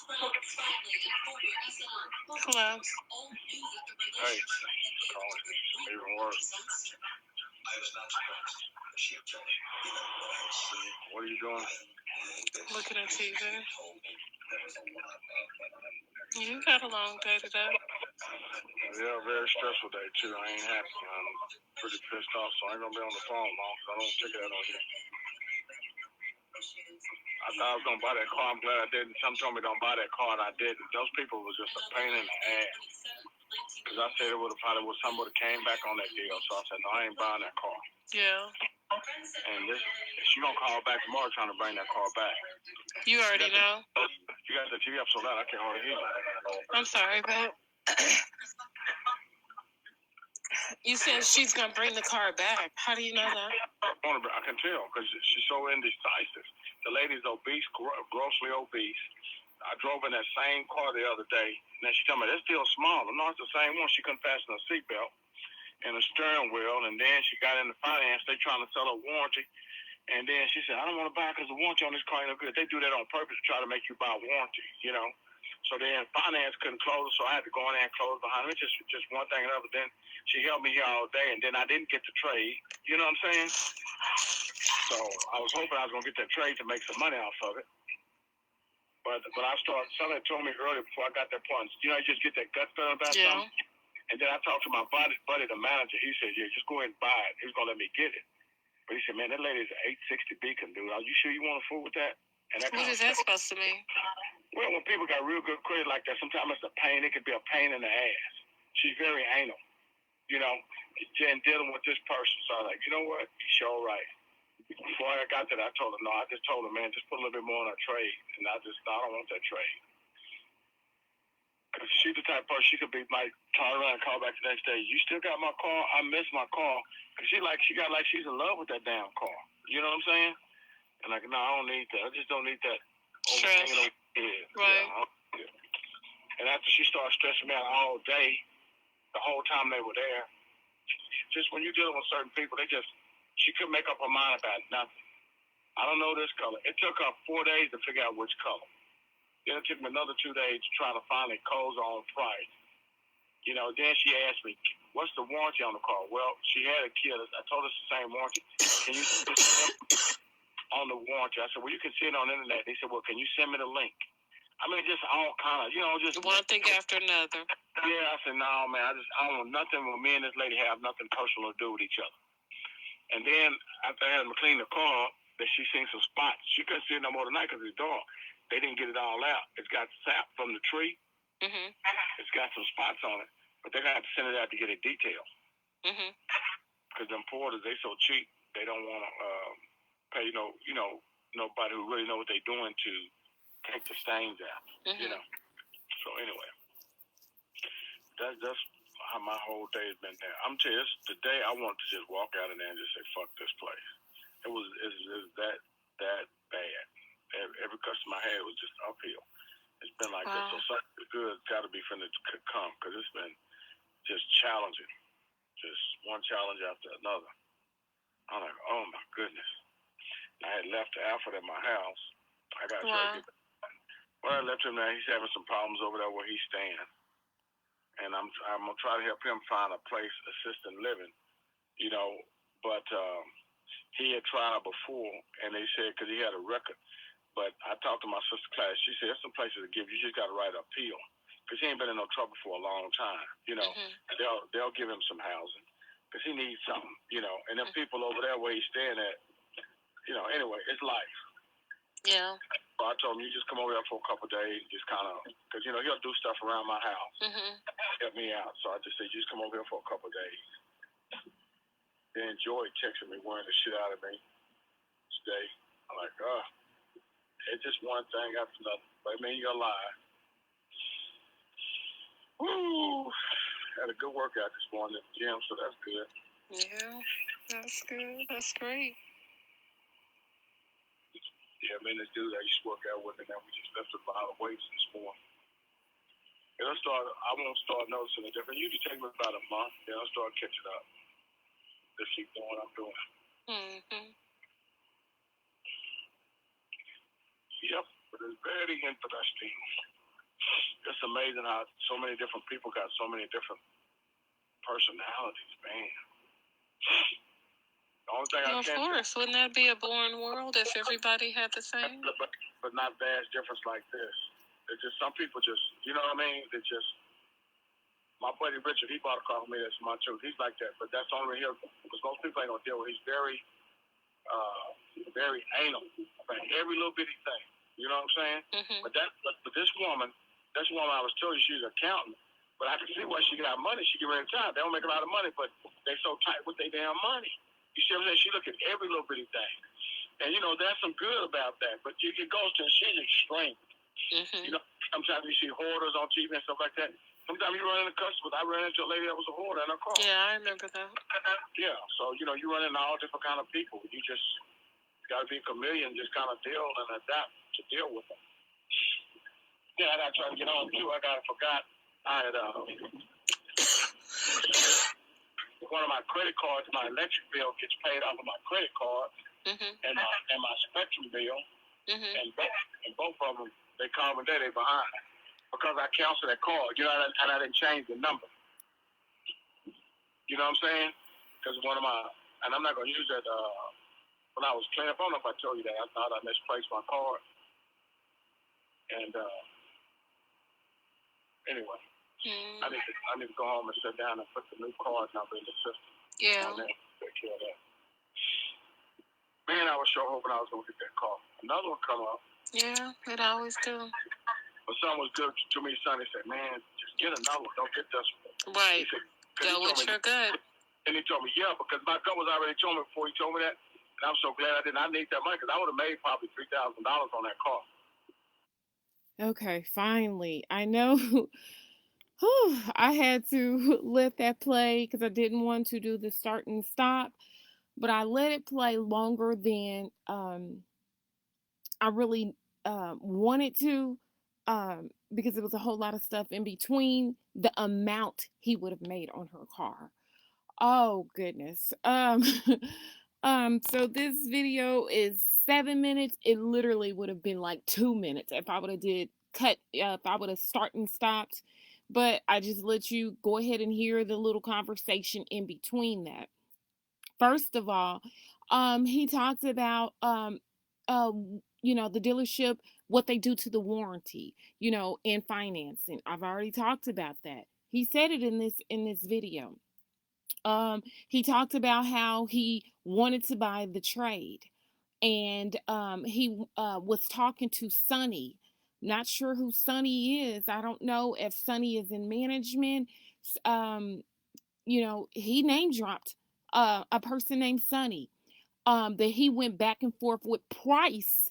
Hello. Hey, even worse. What are you doing? Looking at TV. You got a long day today. Yeah, very stressful day too. I ain't happy. I'm pretty pissed off, so I ain't gonna be on the phone long, so I don't take that on you. I thought I was gonna buy that car. I'm glad I didn't. Some told me don't buy that car, and I didn't. Those people was just a pain in the ass. Because I said it would have probably was somebody came back on that deal, so I said no, I ain't buying that car. Yeah. And she gonna call back tomorrow trying to bring that car back. You already know. You got the TV up so loud I can't hardly hear you. I'm sorry, but you said she's gonna bring the car back. How do you know that? I can tell because she's so indecisive. The lady's obese, grossly obese. I drove in that same car the other day, and then she told me, it's still small. No, it's the same one. She couldn't fasten a seatbelt and a steering wheel, and then she got into finance. They trying to sell her warranty, and then she said, I don't want to buy it because the warranty on this car ain't no good. They do that on purpose to try to make you buy warranty, you know. So then finance couldn't close, so I had to go in there and close behind her. It's just one thing and another. Then she held me here all day, and then I didn't get the trade. You know what I'm saying? So I was hoping I was going to get that trade to make some money off of it. But I started, somebody told me earlier before I got that point, you know, you just get that gut feeling about something. And then I talked to my buddy, the manager. He said, yeah, just go ahead and buy it. He was going to let me get it. But he said, man, that lady's an 860 Beacon, dude. Are you sure you want to fool with that? And that what is that supposed to mean? Well, when people got real good credit like that, sometimes it's a pain. It could be a pain in the ass. She's very anal, you know, and dealing with this person. So I was like, you know what? You're sure right. Before I got that, I told her, no, I just told her, man, just put a little bit more on her trade. And I don't want that trade. Because she's the type of person, she could be like, turn around and call back the next day. You still got my car? I miss my car. Because she got like she's in love with that damn car. You know what I'm saying? And like, no, I don't need that. I just don't need that overhanging over my head. Right. Yeah. And after she started stressing me out all day, the whole time they were there, just when you're dealing with certain people, she couldn't make up her mind about nothing. I don't know this color. It took her 4 days to figure out which color. Then it took me another 2 days to try to finally close on price. You know, then she asked me, what's the warranty on the car? Well, she had a kid. I told her it's the same warranty. Can you on the warranty? I said, well, you can see it on the internet. They said, well, can you send me the link? I mean, just all kind of, you know, just one thing after another. Yeah, I said, no, man, I don't want nothing with me and this lady have nothing personal to do with each other. And then after I had them clean the car, that she seen some spots. She couldn't see it no more tonight because it's dark. They didn't get it all out. It's got sap from the tree. Mm-hmm. It's got some spots on it, but they're gonna have to send it out to get it detailed. Mm-hmm. Because them porters, they so cheap, they don't want to pay nobody who really know what they're doing to take the stains out. Mm-hmm. You know. So anyway, that's how my whole day has been there. I'm telling you, today I wanted to just walk out in there and just say, "Fuck this place." It's that bad. Every customer I had was just uphill. It's been like this. So something good got to be finna come because it's been just challenging. Just one challenge after another. I'm like, oh my goodness. I had left Alfred at my house. I got to try to get back. Well, I left him there. He's having some problems over there where he's staying. And I'm going to try to help him find a place, assisted living, you know. But he had tried before, and they said, because he had a record. But I talked to my sister Class. She said, there's some places to give you. You just got to write an appeal. Because he ain't been in no trouble for a long time, you know. Mm-hmm. They'll give him some housing because he needs something, you know. And them people over there where he's staying at, you know, anyway, it's life. Yeah. So I told him, you just come over there for a couple of days, just kind of, because, you know, he'll do stuff around my house, help me out. So I just said, you just come over here for a couple of days. Then Joy texted me, worrying the shit out of me today. I'm like, it's just one thing after another. But I mean, you're alive. Woo! Had a good workout this morning at the gym, so that's good. Yeah, that's good. That's great. Yeah, man, this dude I used to work out with, and now we just lifted a lot of weights this morning. I won't start noticing the difference. Usually take me about a month, then I'll start catching up. Just keep doing what I'm doing. Mm-hmm. Yep, but it's very interesting. It's amazing how so many different people got so many different personalities, man. The only thing Well, of course. Wouldn't that be a boring world if everybody had the same? But not vast difference like this. It's just some people just, you know what I mean? They just, my buddy Richard, he bought a car for me. That's my truth. He's like that, but that's only here because most people ain't gonna deal with. He's very anal about every little bitty thing. You know what I'm saying? Mm-hmm. But this woman I was telling you she's an accountant. But I can see why she got money. She get ready to time. They don't make a lot of money, but they so tight with their damn money. You see what I'm saying? She look at every little bitty thing. And, you know, there's some good about that. But it goes to, she's extreme. Mm-hmm. You know, sometimes you see hoarders on TV and stuff like that. Sometimes you run into customers. I ran into a lady that was a hoarder in her car. Yeah, I remember that. Yeah, so, you know, you run into all different kind of people. You just got to be a chameleon, just kind of deal and adapt to deal with them. Yeah, I got to try to get on, too. I forgot. I had one of my credit cards, my electric bill gets paid off of my credit card, mm-hmm. and my Spectrum bill, mm-hmm. and both of them, they call me they behind because I canceled that card, you know, and I didn't change the number. You know what I'm saying? Because one of my, and I'm not gonna use that. When I was cleaning up, I don't know if I told you that. I thought I misplaced my card, and anyway. I need to go home and sit down and put the new card number in the system. Yeah. And then take care of that. Man, I was sure hoping I was going to get that call. Another one come up. Yeah, it always do. But someone was good to me, Sonny said, man, just get another one. Don't get this one. Right. Go with your gut. And he told me, yeah, because my gut was already told me before he told me that. And I'm so glad I didn't. I need that money because I would have made probably $3,000 on that car. Okay, finally. I know I had to let that play because I didn't want to do the start and stop, but I let it play longer than I really wanted to because there was a whole lot of stuff in between the amount he would have made on her car. Oh goodness. So this video is 7 minutes. It literally would have been like 2 minutes if I would have if I would have started and stopped. But I just let you go ahead and hear the little conversation in between that. First of all, he talked about the dealership, what they do to the warranty, and financing. I've already talked about that. He said it in this video. He talked about how he wanted to buy the trade, and he was talking to Sonny. Not sure who Sonny is. I don't know if Sonny is in management. He name dropped a person named Sonny. That he went back and forth with Price.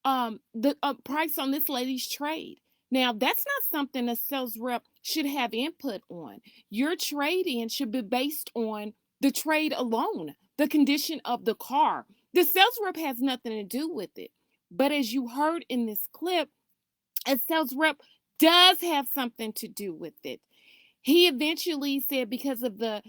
The price on this lady's trade. Now, that's not something a sales rep should have input on. Your trade-in should be based on the trade alone, the condition of the car. The sales rep has nothing to do with it. But as you heard in this clip, a sales rep does have something to do with it. He eventually said because of the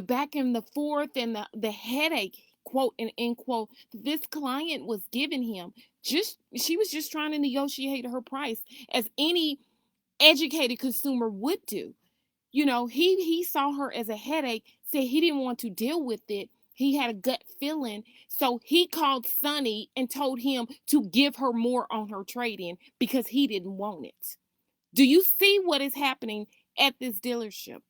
back and the forth and the headache, quote and end quote, this client was giving him, she was just trying to negotiate her price as any educated consumer would do. He saw her as a headache, said he didn't want to deal with it. He had a gut feeling, so he called Sonny and told him to give her more on her trade-in because he didn't want it. Do you see what is happening at this dealership?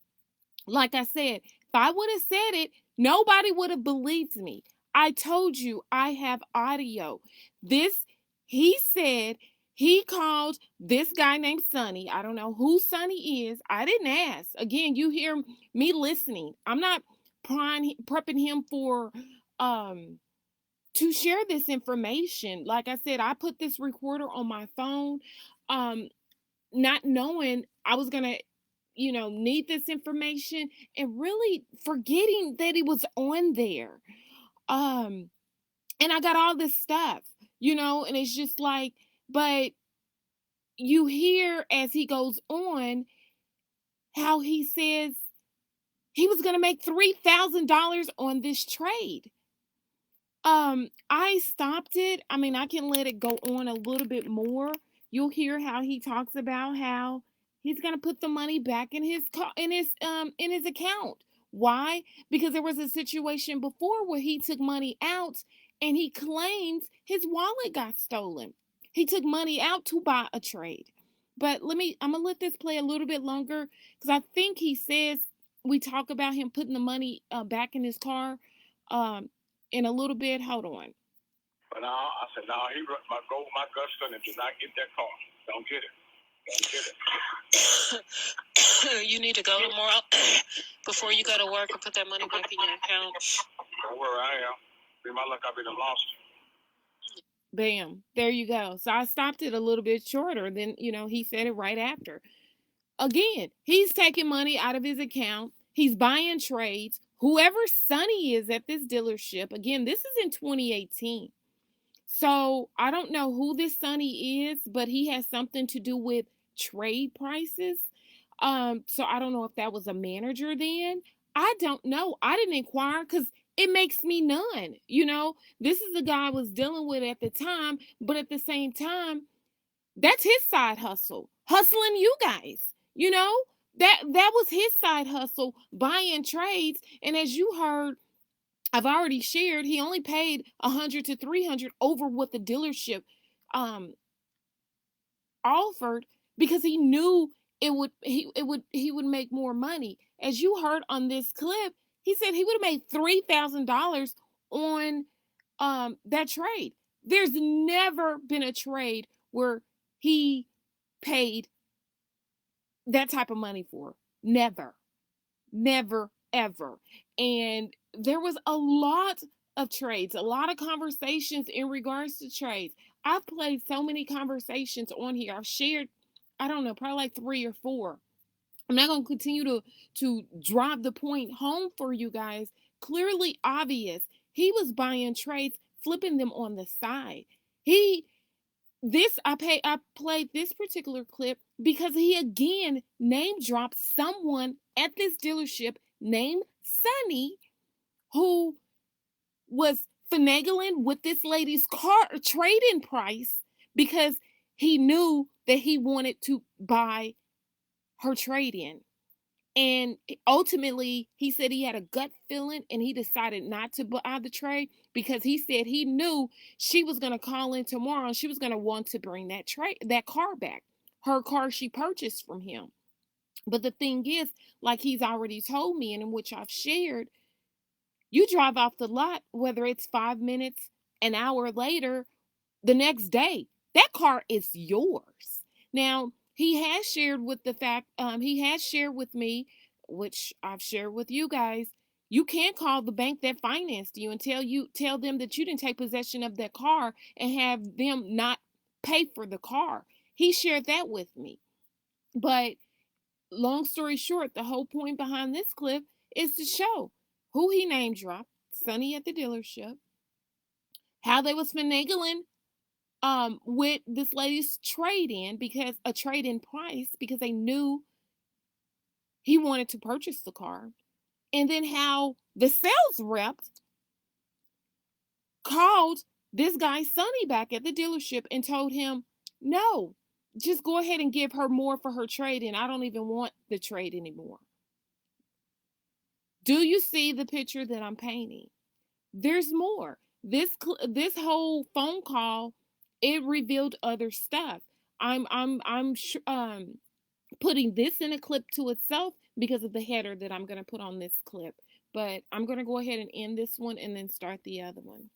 Like I said, if I would have said it, nobody would have believed me. I told you I have audio. He said he called this guy named Sonny. I don't know who Sonny is. I didn't ask. Again, you hear me listening. I'm not prepping him for to share this information. Like I said, I put this recorder on my phone, not knowing I was gonna need this information and really forgetting that it was on there. And I got all this stuff, and it's just like, but you hear as he goes on how he says he was going to make $3,000 on this trade. I stopped it. I mean, I can let it go on a little bit more you'll hear how he talks about how he's going to put the money back in his account. Why? Because there was a situation before where he took money out and he claims his wallet got stolen. He took money out to buy a trade. But I'm going to let this play a little bit longer because I think he says we talk about him putting the money back in his car in a little bit. Hold on. But now I said, no, go with my gut feeling. Do not get that car. Don't get it. Don't get it. You need to go tomorrow before you go to work and put that money back in your account. Don't worry, I am. Be my luck, I'll be the lost. Bam. There you go. So I stopped it a little bit shorter than, he said it right after. Again, he's taking money out of his account. He's buying trades. Whoever Sonny is at this dealership, again, this is in 2018. So I don't know who this Sonny is, but he has something to do with trade prices. So I don't know if that was a manager then. I don't know. I didn't inquire because it makes me none. This is the guy I was dealing with at the time, but at the same time, that's his side hustle, hustling you guys. That was his side hustle, buying trades. And as you heard, I've already shared, he only paid $100 to $300 over what the dealership offered because he knew he would make more money. As you heard on this clip, he said he would have made $3,000 on that trade. There's never been a trade where he paid that type of money for. Never, ever. And there was a lot of trades, a lot of conversations in regards to trades. I've played so many conversations on here. I've shared, I don't know, probably like 3 or 4. I'm not going to continue to drive the point home for you guys. Clearly obvious. He was buying trades, flipping them on the side. I played this particular clip because he again name dropped someone at this dealership named Sonny who was finagling with this lady's car trade-in price because he knew that he wanted to buy her trade-in. And ultimately, he said he had a gut feeling and he decided not to buy the trade because he said he knew she was going to call in tomorrow and she was going to want to bring that car back, her car she purchased from him. But the thing is, like he's already told me and in which I've shared, you drive off the lot, whether it's 5 minutes, an hour later, the next day, that car is yours. Now, he has shared with me, which I've shared with you guys, you can't call the bank that financed you and tell them that you didn't take possession of that car and have them not pay for the car. He shared that with me. But long story short, the whole point behind this clip is to show who he name dropped, Sonny at the dealership, how they was finagling with this lady's trade-in price because they knew he wanted to purchase the car. And then how the sales rep called this guy Sonny back at the dealership and told him, no, just go ahead and give her more for her trade-in. I don't even want the trade anymore. Do you see the picture that I'm painting? There's more. This whole phone call, it revealed other stuff. I'm putting this in a clip to itself because of the header that I'm going to put on this clip. But I'm going to go ahead and end this one and then start the other one.